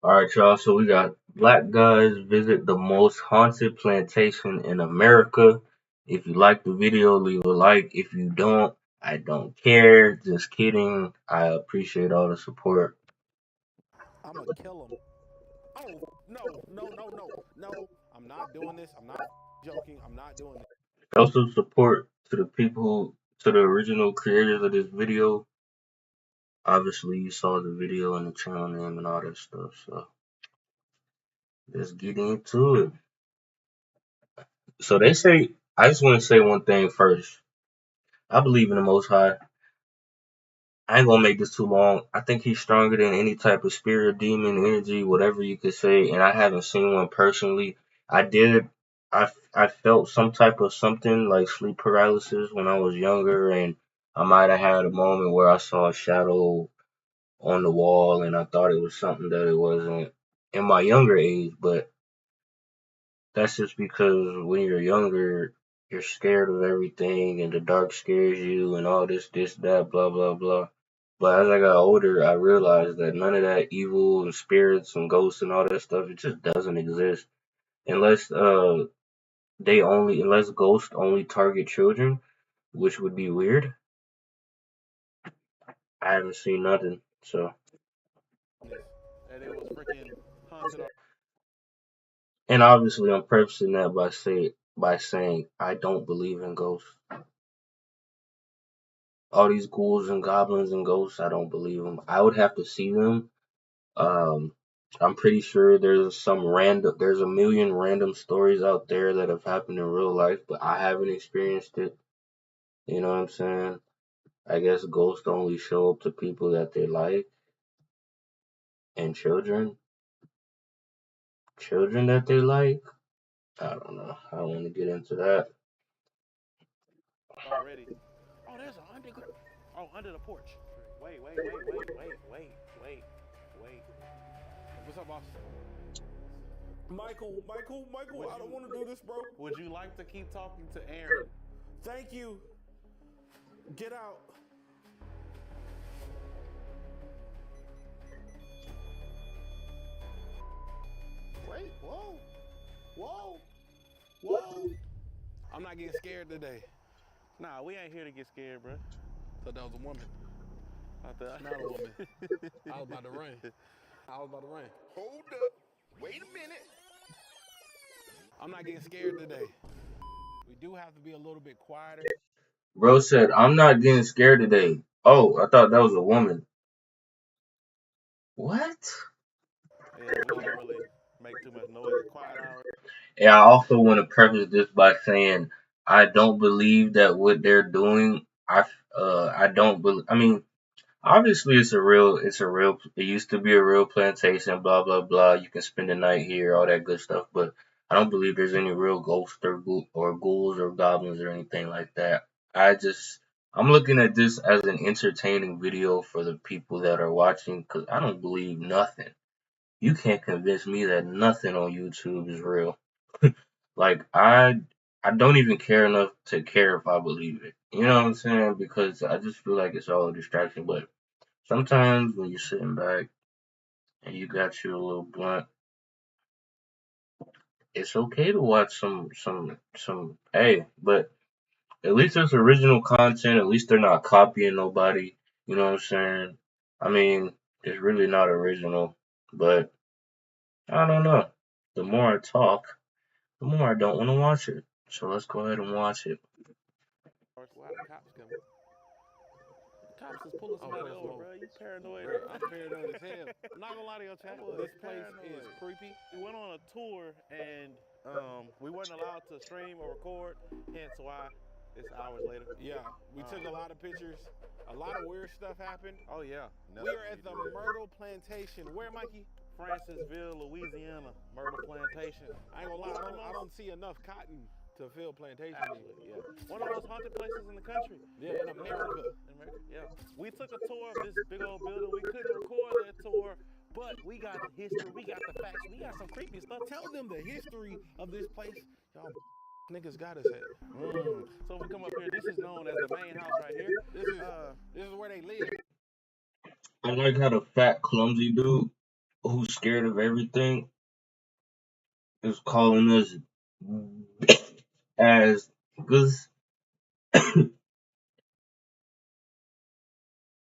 Alright, y'all. So we got black guys visit the most haunted plantation in America. If you like the video, leave a like. If you don't, I don't care. Just kidding. I appreciate all the support. I'ma kill him. Oh no, no, no, no, no! I'm not doing this. I'm not joking. I'm not doing this. Also support to the people, to the original creators of this video. Obviously, you saw the video and the channel name and all that stuff. So let's get into it. So they say, I just want to say one thing first. I believe in the Most High. I ain't gonna make this too long. I think he's stronger than any type of spirit, demon, energy, whatever you could say. And I haven't seen one personally. I did. I felt some type of something like sleep paralysis when I was younger, and I might have had a moment where I saw a shadow on the wall, and I thought it was something that it wasn't in my younger age. But that's just because when you're younger, you're scared of everything, and the dark scares you, and all this, that, blah, blah, blah. But as I got older, I realized that none of that evil and spirits and ghosts and all that stuff, it just doesn't exist unless unless ghosts only target children, which would be weird. I haven't seen nothing, so. And it was freaking haunted. And obviously, I'm prefacing that by saying I don't believe in ghosts. All these ghouls and goblins and ghosts, I don't believe them. I would have to see them. Um, I'm pretty sure there's a million random stories out there that have happened in real life, but I haven't experienced it. You know what I'm saying? I guess ghosts only show up to people that they like and children that they like. I don't know. I don't want to get into that. Already. Oh, there's an underground. Oh, under the porch. Wait. What's up, boss? Michael, I don't want to do this, bro. Would you like to keep talking to Aaron? Thank you. Get out. Wait, whoa. I'm not getting scared today. Nah, we ain't here to get scared, bro. Thought that was a woman. Not a woman. I was about to run. Hold up. Wait a minute. I'm not getting scared today. We do have to be a little bit quieter. Bro said, I'm not getting scared today. Oh, I thought that was a woman. What? Yeah, we don't really make too much noise. Quiet hour. And I also want to preface this by saying I don't believe that what they're doing. I don't believe. I mean, obviously it used to be a real plantation. Blah blah blah. You can spend the night here, all that good stuff. But I don't believe there's any real ghosts or ghouls or goblins or anything like that. I'm looking at this as an entertaining video for the people that are watching because I don't believe nothing. You can't convince me that nothing on YouTube is real. Like I don't even care enough to care if I believe it. You know what I'm saying? Because I just feel like it's all a distraction. But sometimes when you're sitting back and you got your little blunt, it's okay to watch some hey, but at least it's original content, at least they're not copying nobody. You know what I'm saying? I mean, it's really not original, but I don't know. The more I talk, the more I don't want to watch it. So let's go ahead and watch it. Why the cops coming? Cops is pulling somebody over, bro. You paranoid? Bro, I'm paranoid as hell. I'm not gonna lie to your chat. This place is creepy. We went on a tour and we weren't allowed to stream or record. Hence why it's hours later. Yeah, we took a lot of pictures. A lot of weird stuff happened. Oh yeah. We are at the Myrtle Plantation. Where, Mikey? Francisville, Louisiana. Myrtle Plantation. I ain't gonna lie. I don't see enough cotton to fill plantation. Absolutely, yeah. One of those haunted places in the country. Yeah, in America. Yeah. We took a tour of this big old building. We couldn't record that tour, but we got the history, we got the facts, we got some creepy stuff. Tell them the history of this place. Y'all niggas got us at. So if we come up here, this is known as the main house right here. This is where they live. I like how the fat, clumsy dude who's scared of everything is calling us as because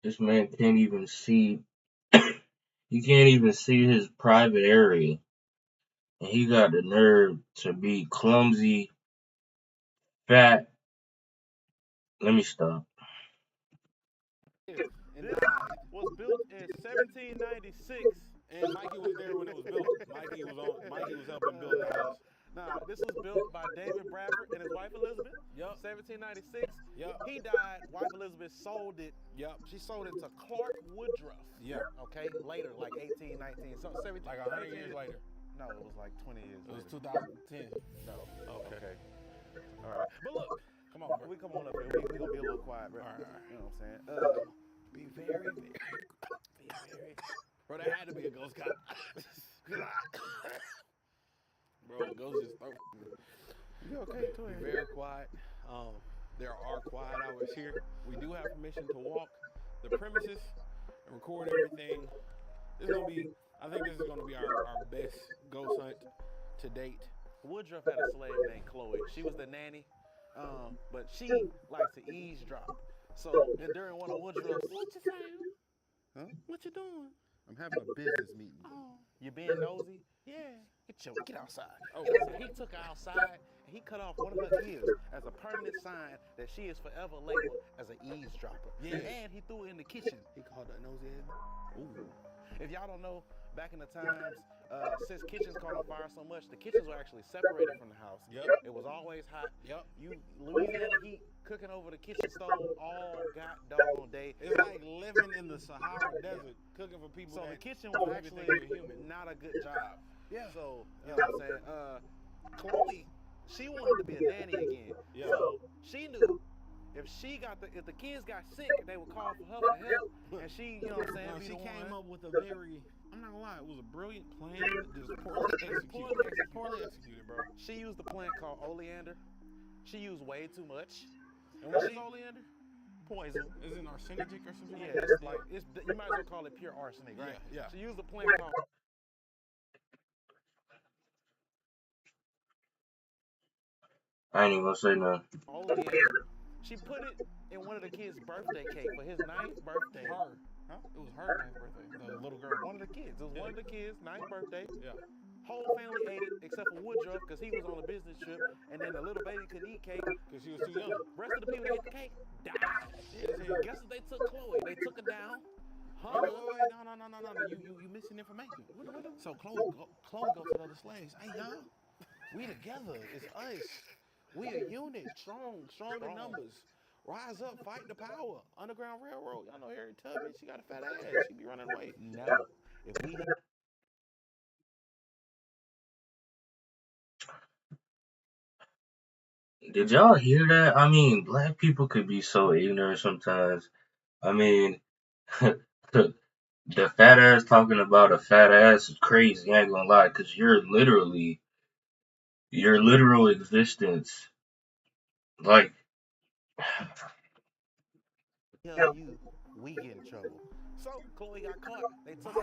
this man can't even see. He can't even see his private area, and he got the nerve to be clumsy, fat. Let me stop. And died. Was built in 1796. And Mikey was there when it was built. Mikey was helping build the house. Now, this was built by David Bradford and his wife Elizabeth. Yep. 1796. Yep. He died. Wife Elizabeth sold it. Yep. She sold it to Clark Woodruff. Yep. Okay. Later, like 18, 19, so 17. Like 100 years later. No, it was like 20 years. It was later. 2010. No. Okay. All right. But look, Come on, bro. we come on up here. We gonna be a little quiet, bro. All right. You know what I'm saying? Be very. Bro, that had to be a ghost cop. Bro, ghost just throw. You okay, twin? Be very quiet. There are quiet hours here. We do have permission to walk the premises and record everything. I think this is gonna be our best ghost hunt to date. Woodruff had a slave named Chloe. She was the nanny, but she likes to eavesdrop. So, and during one of Woodruff's, What you saying? huh? What you doing? I'm having a business meeting. Oh, You being nosy? yeah. Get outside. Oh. So he took her outside and he cut off one of her ears as a permanent sign that she is forever labeled as an eavesdropper. Yeah. And he threw it in the kitchen. He called her nosy ass. Ooh. If y'all don't know, back in the times, since kitchens caught on fire so much, the kitchens were actually separated from the house. Yep. It was always hot. Yep. You Louisiana heat cooking over the kitchen stove all god doggone day. It's like living in the Sahara Desert, cooking for people. So that the kitchen don't was even actually think you're human. not a good job. Yeah. So, you know what I'm saying? Chloe, she wanted to be a nanny again. Yeah. So she knew if the kids got sick, they would call for her for help. And she, you know what I'm saying? No, be she the came one. up with a very, I'm not gonna lie, it was a brilliant plan, just poorly executed, bro. She used a plant called oleander. She used way too much. And what is oleander? Poison. Is it arsenic or something? Yeah, it's like you might as well call it pure arsenic, right? Yeah. She used a plant called I ain't even gonna say nothing. oleander. She put it in one of the kids' birthday cake for his 9th birthday. Her. Huh? It was her 9th birthday. The little girl. One of the kids. It was one of the kids' 9th birthday. Yeah. Whole family ate it except for Woodruff because he was on a business trip, and then the little baby couldn't eat cake. Because she was too young. Rest of the people that ate the cake died. Guess what they took Chloe? They took her down. Wait, no. You missing information. So Chloe goes to the other slaves. Hey, y'all. We together. It's us. We a unit. Strong in numbers. Rise up, fight the power. Underground Railroad. Y'all know Harriet Tubman. She got a fat ass. She be running away. No. If we Did y'all hear that? I mean, black people could be so ignorant sometimes. I mean, the fat ass talking about a fat ass is crazy. I ain't gonna lie, cause your literal existence, like, tell you, we get in trouble. So Chloe got caught. They took her.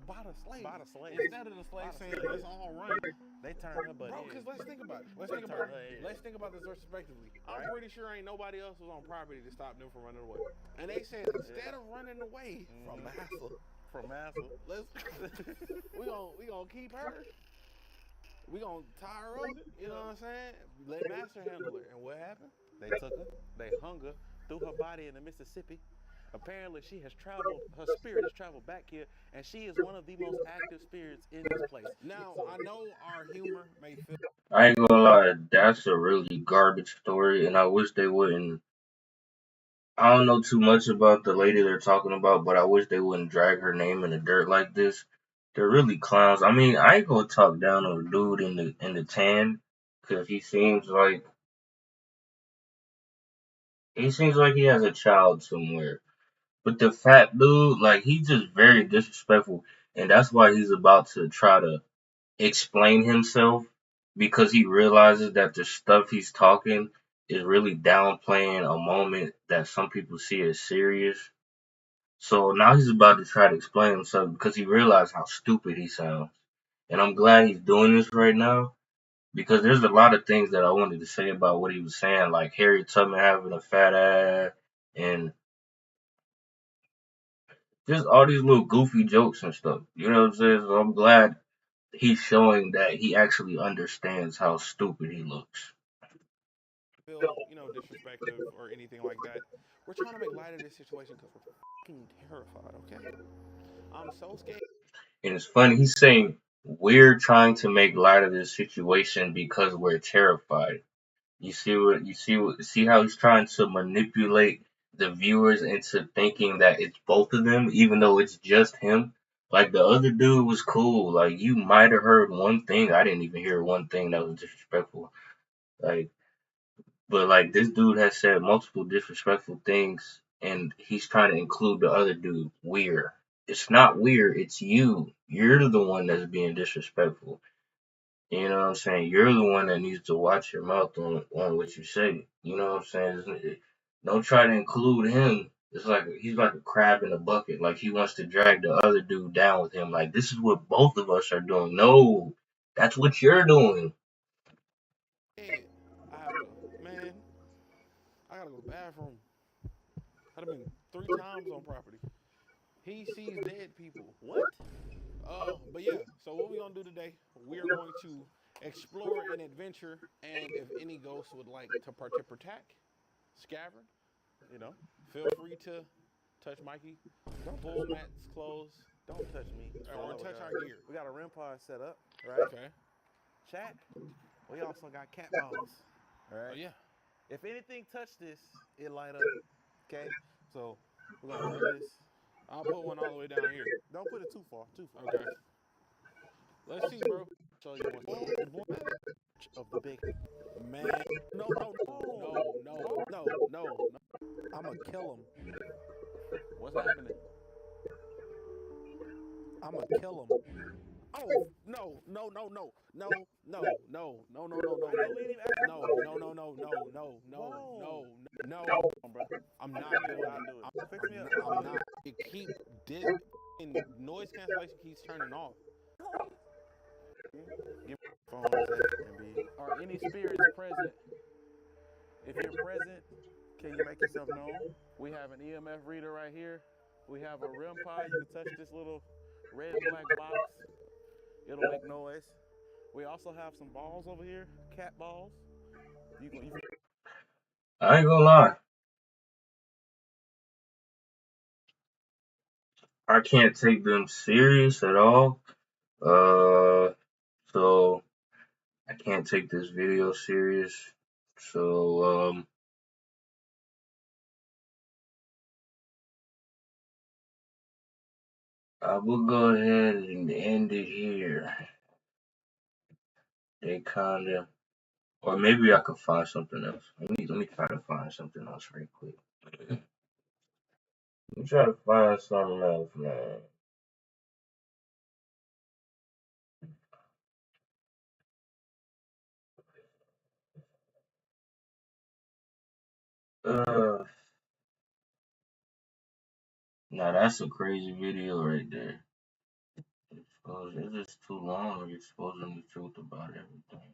By the slave. By the slave. Instead of the slave saying, let's all run. They turned her butt Bro, in. because let's think about it. Let's think about this retrospectively. I'm pretty sure ain't nobody else was on property to stop them from running away. And they said instead of running away from Massa, we gonna keep her. We gonna tie her up. You know what I'm saying? Let Master handle her. And what happened? They took her. They hung her. Threw her body in the Mississippi. Apparently, her spirit has traveled back here, and she is one of the most active spirits in this place. Now, I know our humor may feel. I ain't gonna lie, that's a really garbage story, and I wish they wouldn't. I don't know too much about the lady they're talking about, but I wish they wouldn't drag her name in the dirt like this. They're really clowns. I mean, I ain't gonna talk down on the dude in the tan, cause he seems like he has a child somewhere. But the fat dude, like, he's just very disrespectful, and that's why he's about to try to explain himself because he realizes that the stuff he's talking is really downplaying a moment that some people see as serious. So now he's about to try to explain himself because he realized how stupid he sounds. And I'm glad he's doing this right now because there's a lot of things that I wanted to say about what he was saying, like Harriet Tubman having a fat ass and just all these little goofy jokes and stuff. You know what I'm saying? So I'm glad he's showing that he actually understands how stupid he looks. Feel, disrespectful or anything like that. We're trying to make light of this situation because we're fucking terrified, okay? I'm so scared. And it's funny, he's saying we're trying to make light of this situation because we're terrified. You see how he's trying to manipulate the viewers into thinking that it's both of them, even though it's just him. Like the other dude was cool. Like you might have heard one thing. I didn't even hear one thing that was disrespectful. Like, but like this dude has said multiple disrespectful things, and he's trying to include the other dude. Weird. It's not weird. It's you. You're the one that's being disrespectful. You know what I'm saying? You're the one that needs to watch your mouth on what you say. You know what I'm saying? Don't try to include him. It's like he's like a crab in a bucket. Like he wants to drag the other dude down with him. Like this is what both of us are doing. No, that's what you're doing. I have to, man, I gotta go to the bathroom. I've been 3 times on property. He sees dead people. What? But yeah, so what we're gonna do today, we're going to explore an adventure, and if any ghosts would like to protect, Scavern, feel free to touch Mikey, pull Matt's clothes, Don't touch me. or touch our gear. We got a REM pod set up, right? Okay. Chat. We also got cat balls. All right. Oh yeah. If anything touch this, it light up. Okay. So we're gonna put this. I'll put one all the way down here. Don't put it too far. Too far. Okay. Let's see, bro. Show you one of the big Man. No. I'm gonna kill him. What's happening? I'm gonna kill him. Oh no. I'm not doing it. Fix me up. I'm not. It keep noise cancellation keeps turning off. Give me phone a second, MB. Are any spirits present? If you're present, can you make yourself known? We have an EMF reader right here. We have a REM pod. You can touch this little red and black box. It'll make noise. We also have some balls over here, cat balls. I ain't gonna lie. I can't take them serious at all. So I can't take this video serious. So I will go ahead and end it here. They kinda, or maybe I could find something else. Let me try to find something else right quick. Let me try to find something else, man. Now that's a crazy video right there. It's just too long exposing the truth about everything.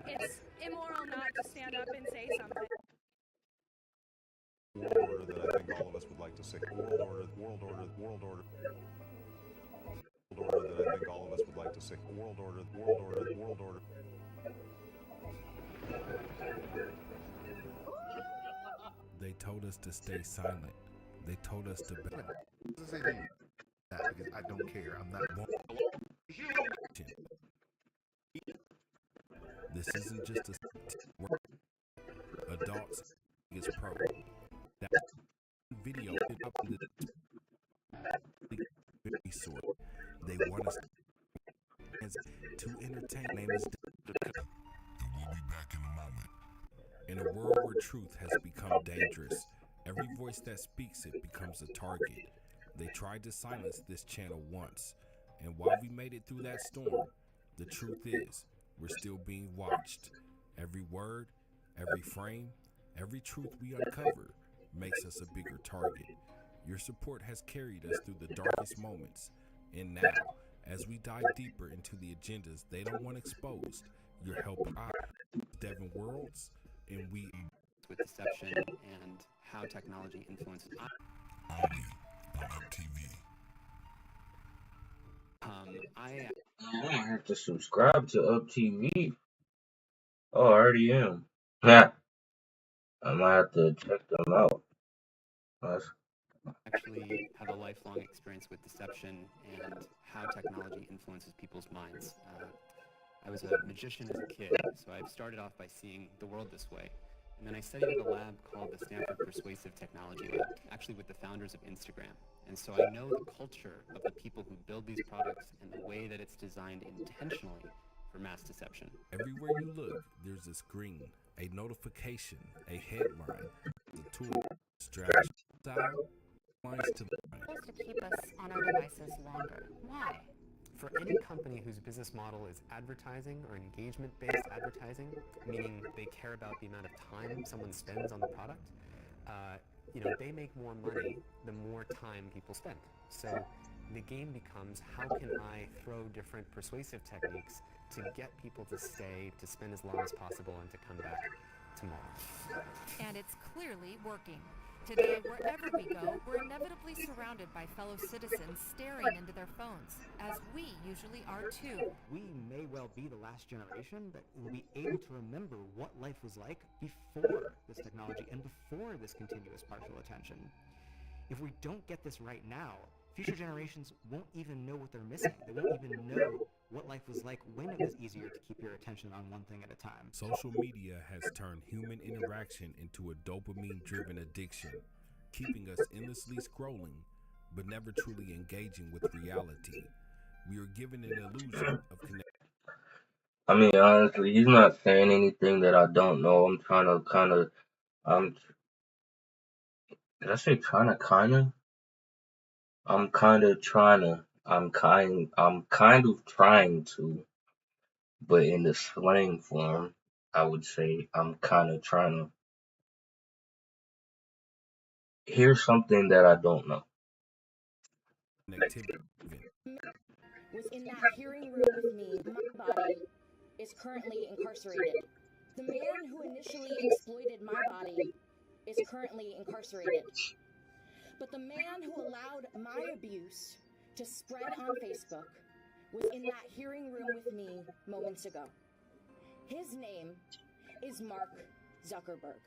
It's immoral not to stand up and say something. World order that I think all of us would like to see. World order that I think all of us would like to see. World order. They told us to stay silent. They told us to. Because I don't care. I'm not. This isn't just a adults is pro. That video up in the sort. They want us to entertain. Name is. And we'll be back in a moment. In a world where truth has become dangerous, every voice that speaks it becomes a target. They tried to silence this channel once, and while we made it through that storm, the truth is, we're still being watched. Every word, every frame, every truth we uncover makes us a bigger target. Your support has carried us through the darkest moments. And now, as we dive deeper into the agendas they don't want exposed, you're helping out. Devin Worlds, and we with deception and how technology influences. only on UpTV. I I'm gonna have to subscribe to UpTV. Oh, I already am. Yeah, I might have to check them out. That's actually have a lifelong experience with deception and how technology influences people's minds. I was a magician as a kid, so I started off by seeing the world this way. And then I studied at a lab called the Stanford Persuasive Technology Lab, actually with the founders of Instagram. And so I know the culture of the people who build these products and the way that it's designed intentionally for mass deception. Everywhere you look, there's a screen, a notification, a headline, a tool, strategy, style, lines to Supposed to keep us on our devices longer. Why? For any company whose business model is advertising or engagement-based advertising, meaning they care about the amount of time someone spends on the product, they make more money the more time people spend. So the game becomes, how can I throw different persuasive techniques to get people to stay, to spend as long as possible, and to come back tomorrow. And it's clearly working. Today, wherever we go, we're inevitably surrounded by fellow citizens staring into their phones, as we usually are too. We may well be the last generation that will be able to remember what life was like before this technology and before this continuous partial attention. If we don't get this right now, future generations won't even know what they're missing. They won't even know what life was like when it was easier to keep your attention on one thing at a time. Social media has turned human interaction into a dopamine-driven addiction, keeping us endlessly scrolling, but never truly engaging with reality. We are given an illusion of connection. I mean, honestly, he's not saying anything that I don't know. I'm trying to did I say trying to I'm kind of trying to, I'm kind of trying to, but in the slang form, I would say I'm kind of trying to hear something that I don't know. Connectivity. Was in that hearing room with me. My body is currently incarcerated. The man who initially exploited my body is currently incarcerated. But the man who allowed my abuse to spread on Facebook was in that hearing room with me moments ago. His name is Mark Zuckerberg.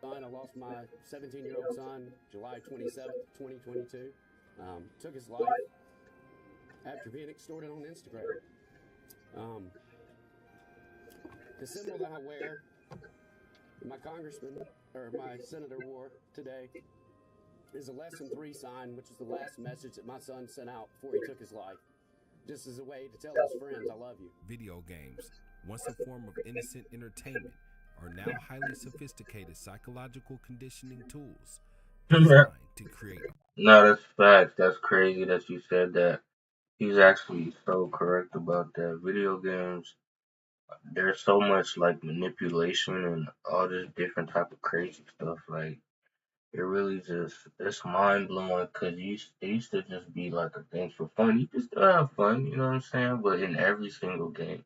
I lost my 17-year-old son July 27th, 2022. Took his life after being extorted on Instagram. The symbol that I wear, my congressman, or my senator wore today, is a lesson 3 sign, which is the last message that my son sent out before he took his life. Just as a way to tell his friends, I love you. Video games, once a form of innocent entertainment, are now highly sophisticated psychological conditioning tools designed to create. No, that's facts. That's crazy that you said that. He's actually so correct about that. Video games, there's so much like manipulation and all this different type of crazy stuff. Like it really just it's mind blowing because it used to just be like a thing for fun. You can still have fun, you know what I'm saying? But in every single game,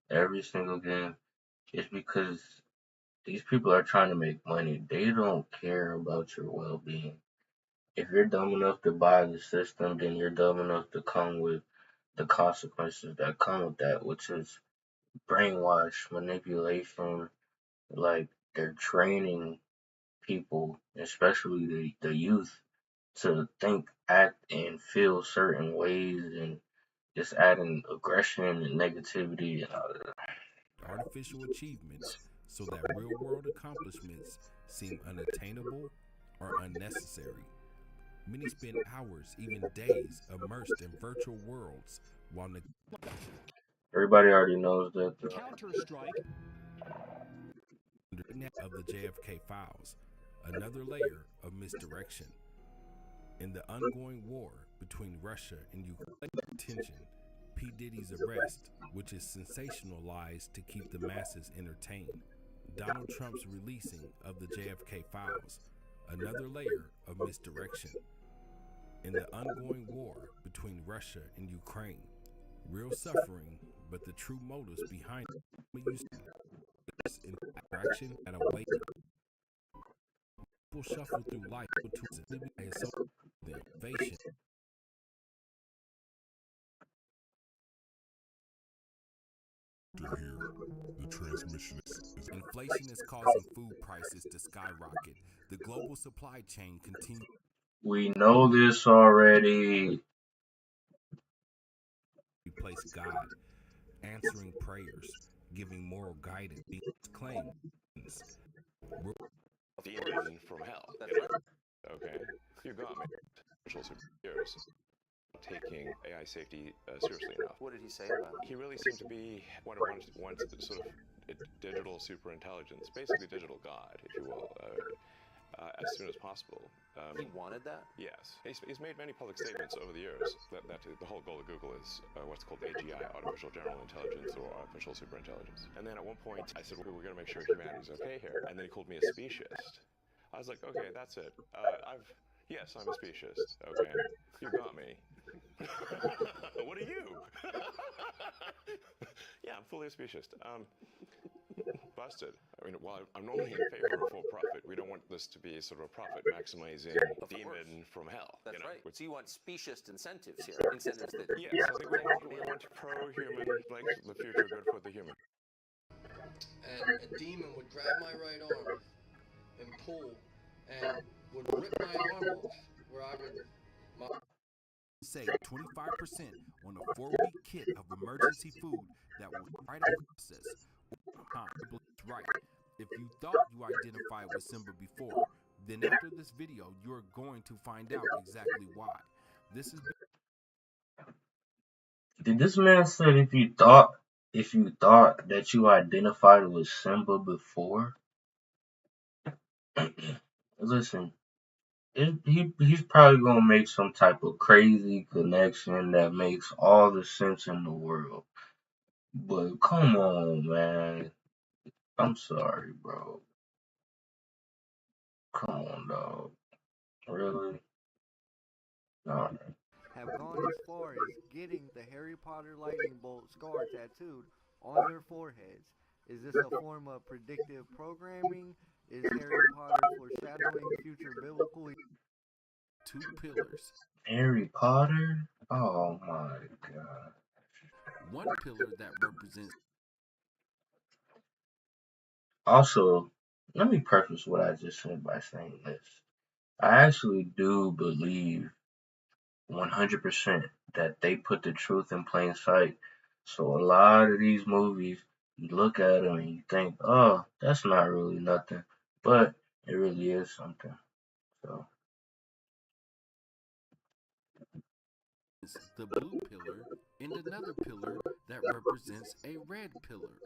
it's because these people are trying to make money. They don't care about your well being. If you're dumb enough to buy the system, then you're dumb enough to come with the consequences that come with that, which is brainwash, manipulation. Like they're training people, especially the youth, to think, act, and feel certain ways, and just adding aggression and negativity and all that. Artificial achievements so that real world accomplishments seem unattainable or unnecessary. Many spend hours, even days, immersed in virtual worlds while Everybody already knows that. Counter-Strike of the JFK files, another layer of misdirection. In the ongoing war between Russia and Ukraine, tension, P. Diddy's arrest, which is sensationalized to keep the masses entertained. Donald Trump's releasing of the JFK files, another layer of misdirection. In the ongoing war between Russia and Ukraine, real suffering, but the true motives behind it in direction and awakening. People shuffle through life to the innovation. To hear the transmission is Inflation is causing food prices to skyrocket. The global supply chain continues. We know this already. Replace God, answering prayers, giving moral guidance, being claimed. Demon from hell. That's right. Okay, you got me. Years taking AI safety seriously enough. What did he say about it? He really seemed to be wants sort of digital super intelligence, basically digital God, if you will, as soon as possible. He wanted that? Yes. He's made many public statements over the years that the whole goal of Google is what's called AGI, Artificial General Intelligence, or Artificial Superintelligence. And then at one point, I said, we're going to make sure humanity's okay here. And then he called me a speciesist. I was like, okay, that's it. Yes, I'm a speciesist. Okay, you got me. What are you? Yeah, I'm fully a speciesist. Busted. I mean, while I'm normally in favor of for profit, we don't want this to be sort of a profit maximizing demon from hell. That's right. So you want speciesist incentives here? Incentives that yes, I think we want pro-human, like the future good for the human. And a demon would grab my right arm and pull and would rip my arm off, where I would save 25% on a 4-week kit of emergency food that will right out process. Right. If you thought you identified with Simba before, then after this video, you're going to find out exactly why. This is. Did this man say if you thought that you identified with Simba before? Listen, he's probably gonna make some type of crazy connection that makes all the sense in the world. But come on, man. I'm sorry, bro. Come on, dog. Really? Alright. Have gone as far as getting the Harry Potter lightning bolt scar tattooed on their foreheads. Is this a form of predictive programming? Is Harry Potter foreshadowing future biblical? 2 pillars. Harry Potter? Oh my god. 1 pillar that represents. Also, let me preface what I just said by saying this. I actually do believe 100% that they put the truth in plain sight. So a lot of these movies, you look at them and you think, oh, that's not really nothing. But it really is something. So. The blue pillar and another pillar that represents a red pillar.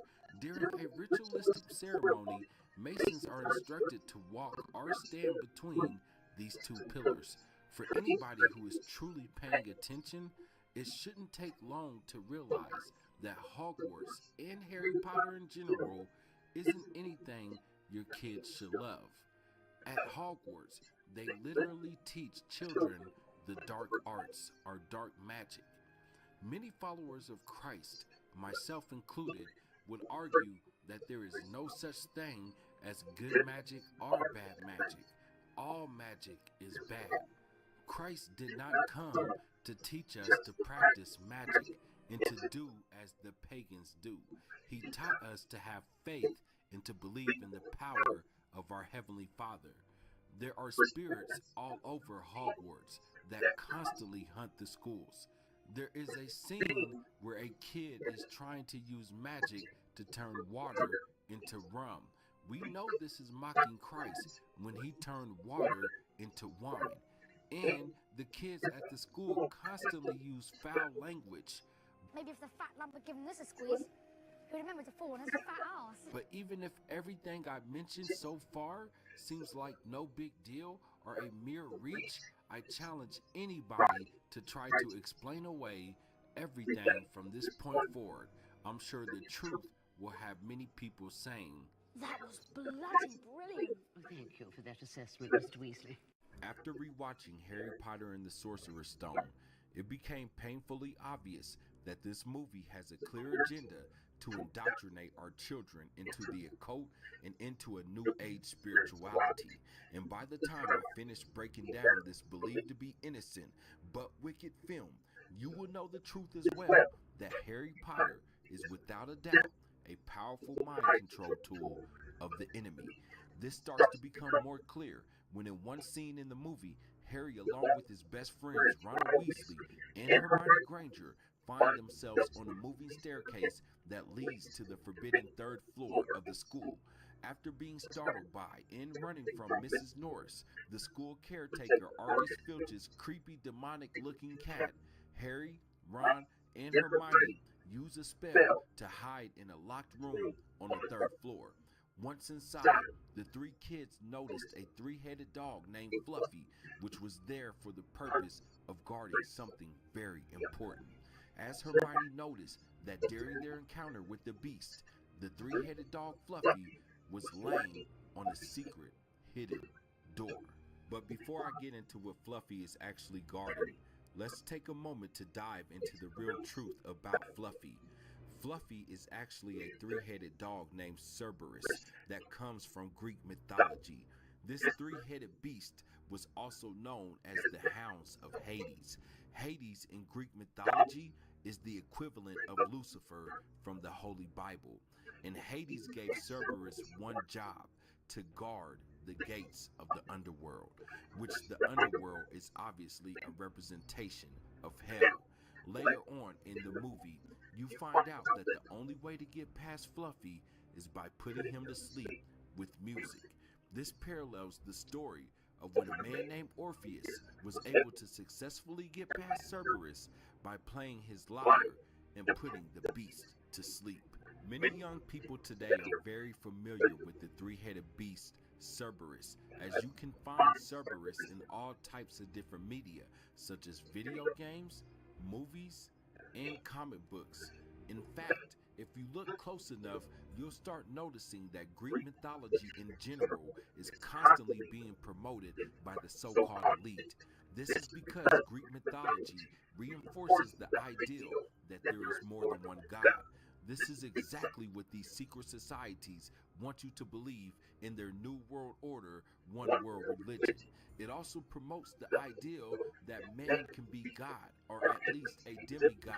During a ritualistic ceremony, Masons are instructed to walk or stand between these 2 pillars. For anybody who is truly paying attention, it shouldn't take long to realize that Hogwarts and Harry Potter in general isn't anything your kids should love. At Hogwarts, they literally teach children the dark arts or dark magic. Many followers of Christ, myself included, would argue that there is no such thing as good magic or bad magic. All magic is bad. Christ did not come to teach us to practice magic and to do as the pagans do. He taught us to have faith and to believe in the power of our Heavenly Father. There are spirits all over Hogwarts that constantly hunt the schools. There is a scene where a kid is trying to use magic to turn water into rum. We know this is mocking Christ when he turned water into wine. And the kids at the school constantly use foul language. Maybe if the fat lump had given this a squeeze, he would remember to fall on his fat ass. But even if everything I've mentioned so far seems like no big deal or a mere reach, I challenge anybody to try to explain away Everything from this point forward, I'm sure the truth will have many people saying, That was bloody brilliant. Thank you for that assessment, Mr. Weasley. after rewatching Harry Potter and the Sorcerer's Stone, it became painfully obvious that this movie has a clear agenda to indoctrinate our children into the occult and into a new age spirituality. And by the time I finish breaking down this believed to be innocent but wicked film, you will know the truth as well, that Harry Potter is without a doubt a powerful mind control tool of the enemy. This starts to become more clear when in one scene in the movie, Harry along with his best friends Ronald Weasley and Hermione Granger find themselves on a moving staircase that leads to the forbidden third floor of the school. After being startled by and running from Mrs. Norris, the school caretaker Argus Filch's creepy demonic looking cat, Harry, Ron, and Hermione use a spell to hide in a locked room on the third floor. Once inside, the three kids noticed a three-headed dog named Fluffy, which was there for the purpose of guarding something very important. As Hermione noticed that during their encounter with the beast, the three-headed dog Fluffy was laying on a secret hidden door. But before I get into what Fluffy is actually guarding, let's take a moment to dive into the real truth about Fluffy. Fluffy is actually a three-headed dog named Cerberus that comes from Greek mythology. This three-headed beast was also known as the Hounds of Hades. Hades in Greek mythology is the equivalent of Lucifer from the Holy Bible. And Hades gave Cerberus one job: to guard the gates of the underworld, which the underworld is obviously a representation of hell. Later on in the movie, you find out that the only way to get past Fluffy is by putting him to sleep with music. This parallels the story of when a man named Orpheus was able to successfully get past Cerberus by playing his lyre and putting the beast to sleep. Many young people today are very familiar with the three-headed beast Cerberus, as you can find Cerberus in all types of different media, such as video games, movies, and comic books. In fact, if you look close enough, you'll start noticing that Greek mythology in general is constantly being promoted by the so-called elite. This is because Greek mythology reinforces the ideal that there is more than one God. This is exactly what these secret societies want you to believe in their New World Order, one world religion. It also promotes the ideal that man can be God, or at least a demigod.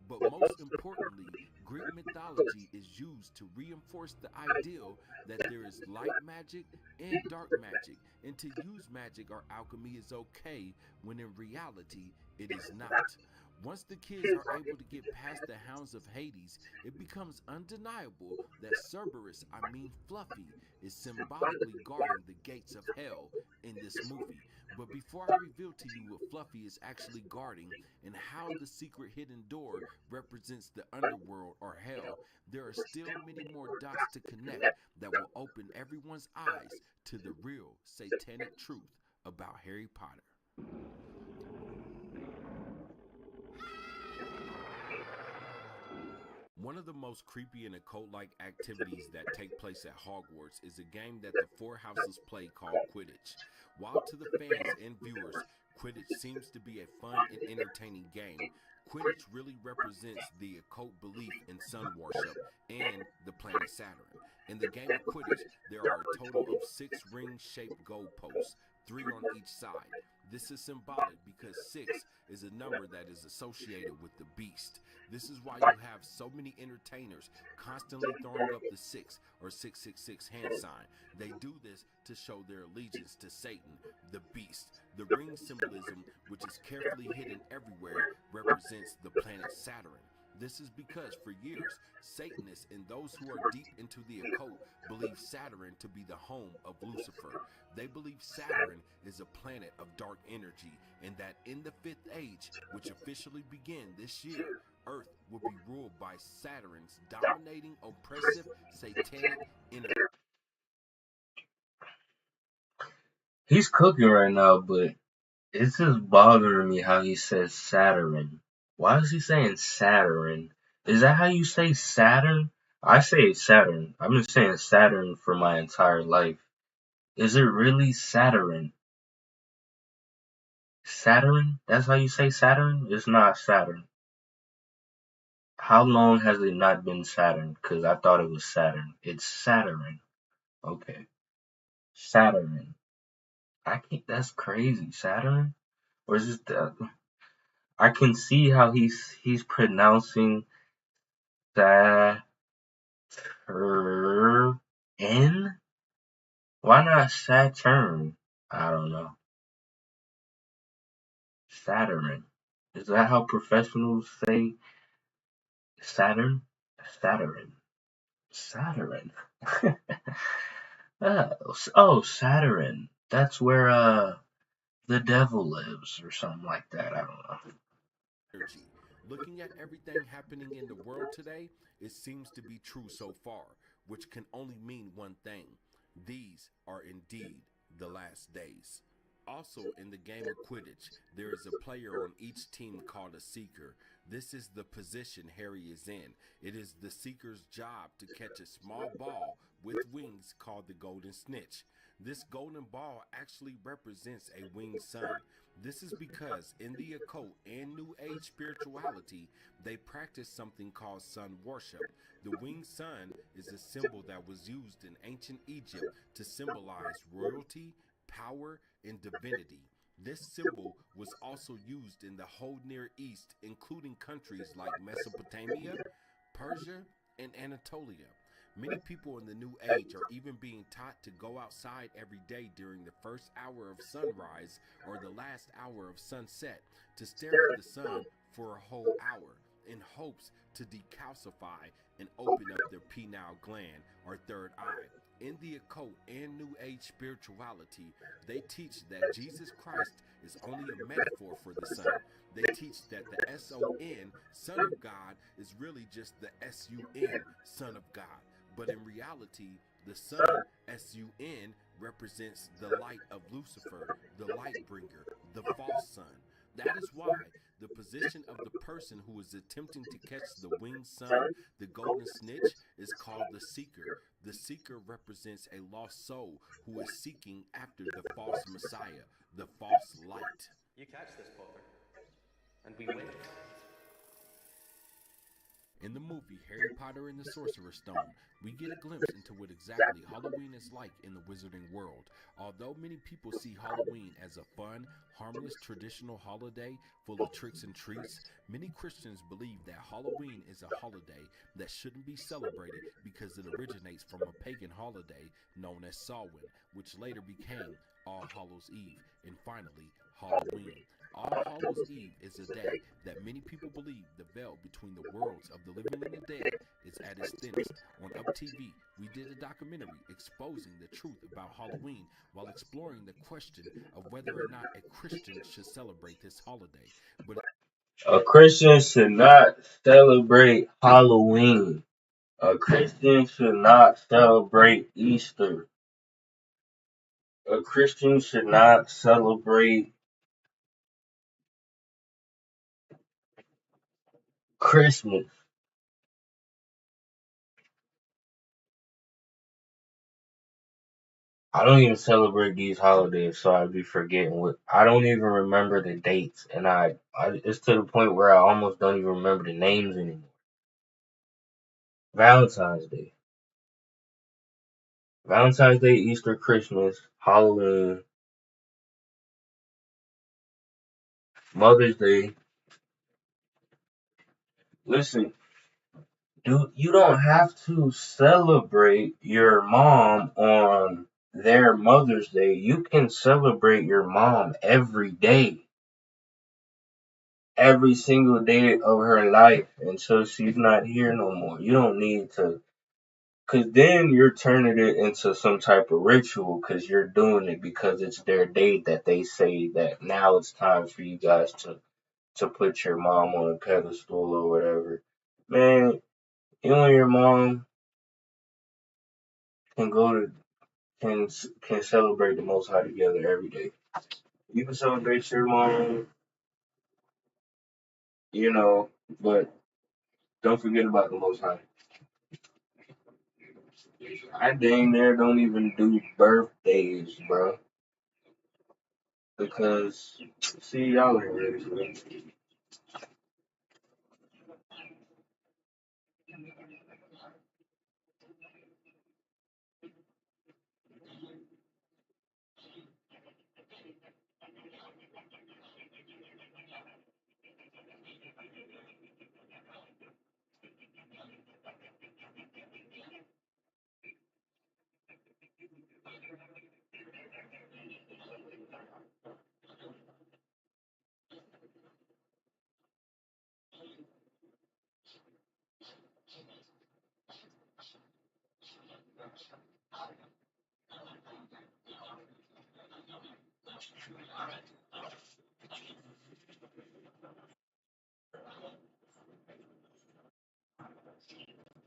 But most importantly, Greek mythology is used to reinforce the ideal that there is light magic and dark magic, and to use magic or alchemy is okay when in reality it is not. Once the kids are able to get past the Hounds of Hades, it becomes undeniable that Cerberus, I mean Fluffy, is symbolically guarding the gates of hell in this movie. But before I reveal to you what Fluffy is actually guarding and how the secret hidden door represents the underworld or hell, there are still many more dots to connect that will open everyone's eyes to the real satanic truth about Harry Potter. One of the most creepy and occult-like activities that take place at Hogwarts is a game that the Four Houses play called Quidditch. While to the fans and viewers, Quidditch seems to be a fun and entertaining game, Quidditch really represents the occult belief in sun worship and the planet Saturn. In the game of Quidditch, there are a total of 6 ring-shaped goalposts, 3 on each side. This is symbolic because 6 is a number that is associated with the beast. This is why you have so many entertainers constantly throwing up the 6 or 666 hand sign. They do this to show their allegiance to Satan, the beast. The ring symbolism, which is carefully hidden everywhere, represents the planet Saturn. This is because for years, Satanists and those who are deep into the occult believe Saturn to be the home of Lucifer. They believe Saturn is a planet of dark energy and that in the 5th age, which officially began this year, Earth will be ruled by Saturn's dominating, oppressive, satanic energy. He's cooking right now, but it's just bothering me how he says Saturn. Why is he saying Saturn? Is that how you say Saturn? I say Saturn. I've been saying Saturn for my entire life. Is it really Saturn? Saturn? That's how you say Saturn? It's not Saturn. How long has it not been Saturn? Because I thought it was Saturn. It's Saturn. Okay. Saturn. I can't, that's crazy. Saturn? Or is it the, I can see how he's pronouncing Saturn. Why not Saturn? I don't know. Saturn. Is that how professionals say Saturn? Saturn. Saturn. Oh, Saturn. That's where the devil lives or something like that. I don't know. Energy. Looking at everything happening in the world today, it seems to be true so far, which can only mean one thing. These are indeed the last days. Also, in the game of Quidditch, there is a player on each team called a seeker. This is the position Harry is in. It is the seeker's job to catch a small ball with wings called the golden snitch. This golden ball actually represents a winged sun. This is because in the occult and New Age spirituality, they practice something called sun worship. The winged sun is a symbol that was used in ancient Egypt to symbolize royalty, power, and divinity. This symbol was also used in the whole Near East, including countries like Mesopotamia, Persia, and Anatolia. Many people in the New Age are even being taught to go outside every day during the first hour of sunrise or the last hour of sunset to stare at the sun for a whole hour in hopes to decalcify and open up their pineal gland or third eye. In the occult and New Age spirituality, they teach that Jesus Christ is only a metaphor for the sun. They teach that the S-O-N, Son of God, is really just the S-U-N, Son of God. But in reality, the sun, S-U-N, represents the light of Lucifer, the light bringer, the false sun. That is why the position of the person who is attempting to catch the winged sun, the golden snitch, is called the seeker. The seeker represents a lost soul who is seeking after the false Messiah, the false light. You catch this, Potter, and we win. In the movie Harry Potter and the Sorcerer's Stone, we get a glimpse into what exactly Halloween is like in the wizarding world. Although many people see Halloween as a fun, harmless, traditional holiday full of tricks and treats, many Christians believe that Halloween is a holiday that shouldn't be celebrated because it originates from a pagan holiday known as Samhain, which later became All Hallows Eve, and finally, Halloween. All Hallows Eve is a day that many people believe the veil between the worlds of the living and the dead is at its thinnest. On Up TV, we did a documentary exposing the truth about Halloween while exploring the question of whether or not a Christian should celebrate this holiday. But A Christian should not celebrate Halloween. A Christian should not celebrate Easter. A Christian should not celebrate Christmas. I don't even celebrate these holidays, so I'd be forgetting what. I don't even remember the dates, and it's to the point where I almost don't even remember the names anymore. Valentine's Day, Valentine's Day, Easter, Christmas, Halloween, Mother's Day. Listen, dude, you don't have to celebrate your mom on their Mother's Day. You can celebrate your mom every day. Every single day of her life until she's not here no more. You don't need to, because then you're turning it into some type of ritual because you're doing it because it's their day that they say that now it's time for you guys to put your mom on a pedestal or whatever. Man, you and your mom can go to can celebrate the Most High together every day. You can celebrate your mom. you know, but don't forget about the Most High. I dang near don't even do birthdays, bro, because see y'all ain't ready for that.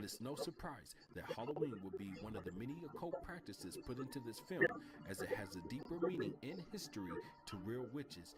It's no surprise that Halloween will be one of the many occult practices put into this film, as it has a deeper meaning in history to real witches